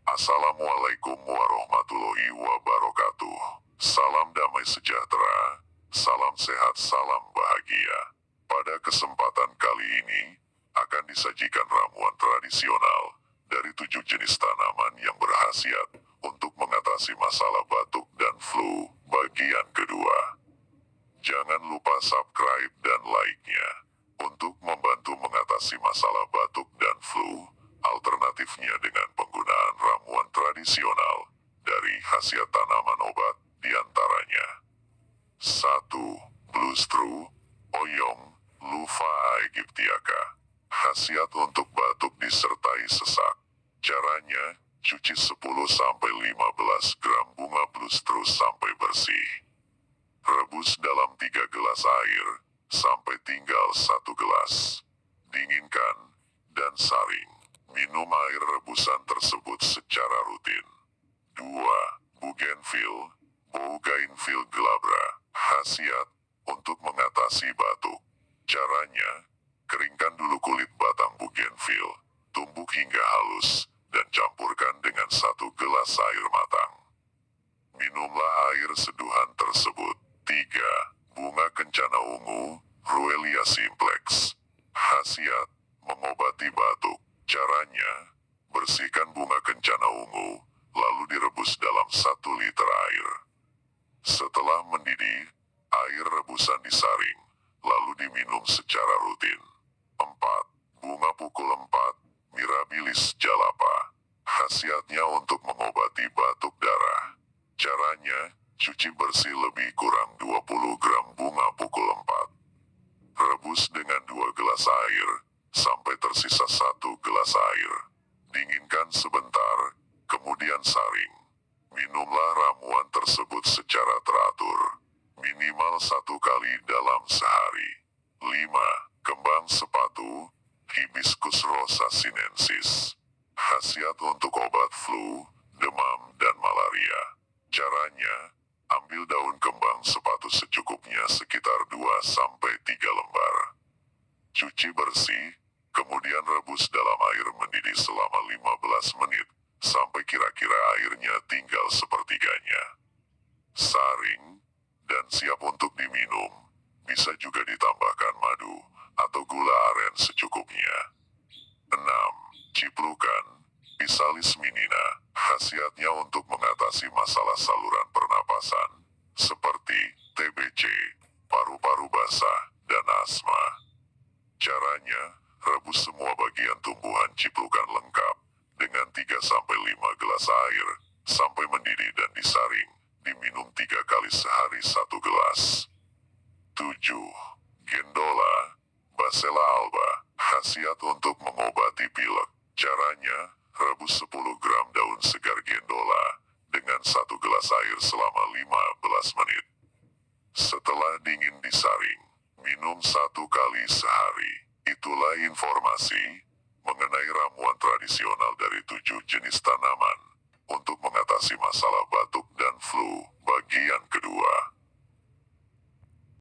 Assalamualaikum warahmatullahi wabarakatuh. Salam damai sejahtera, salam sehat, salam bahagia. Pada kesempatan kali ini, akan disajikan ramuan tradisional dari 7 jenis tanaman yang berkhasiat untuk mengatasi masalah batuk dan flu bagian kedua. Jangan lupa subscribe dan like-nya untuk membantu mengatasi masalah batuk dan flu. Alternatifnya dengan penggunaan ramuan tradisional dari khasiat tanaman obat diantaranya 1. Blue Straw, Oyong, Lupha aegyptiaca. Khasiat untuk batuk disertai sesak. Caranya, cuci 10-15 gram bunga Blue Straw sampai bersih. Rebus dalam 3 gelas air, sampai tinggal 1 gelas. Dinginkan, dan saring. Minum air rebusan tersebut secara rutin. 2. Bougainville glabra. Khasiat, untuk mengatasi batuk. Caranya, keringkan dulu kulit batang bougainville, tumbuk hingga halus, dan campurkan dengan 1 gelas air matang. Minumlah air seduhan tersebut. 3. Bunga kencana ungu, Ruellia simplex. Khasiat, mengobati batuk. Caranya, bersihkan bunga kencana ungu, lalu direbus dalam 1 liter air. Setelah mendidih, air rebusan disaring, lalu diminum secara rutin. 4. Bunga pukul 4, Mirabilis jalapa. Khasiatnya untuk mengobati batuk darah. Caranya, cuci bersih lebih kurang 20 gram bunga pukul 4. Rebus dengan 2 gelas air, sampai tersisa 1 gelas air. Dinginkan sebentar, kemudian saring. Minumlah ramuan tersebut secara teratur, minimal 1 kali dalam sehari. 5. Kembang sepatu, Hibiscus rosa sinensis. Khasiat untuk obat flu, demam, dan malaria. Caranya, ambil daun kembang sepatu secukupnya sekitar 2-3 lembar. Cuci bersih, kemudian rebus dalam air mendidih selama 15 menit, sampai kira-kira airnya tinggal sepertiganya. Saring, dan siap untuk diminum. Bisa juga ditambahkan madu, atau gula aren secukupnya. 6. Ciplukan, Physalis minina. Khasiatnya untuk mengatasi masalah saluran pernapasan, seperti TBC, paru-paru basah, dan asma. Caranya, rebus semua bagian tumbuhan ciplukan lengkap dengan 3-5 gelas air sampai mendidih dan disaring. Diminum 3 kali sehari 1 gelas. 7. Gendola, Basella alba. Khasiat untuk mengobati pilek. Caranya, rebus 10 gram daun segar gendola dengan 1 gelas air selama 15 menit. Setelah dingin disaring, minum 1 kali sehari. Itulah informasi mengenai ramuan tradisional dari 7 jenis tanaman untuk mengatasi masalah batuk dan flu bagian kedua.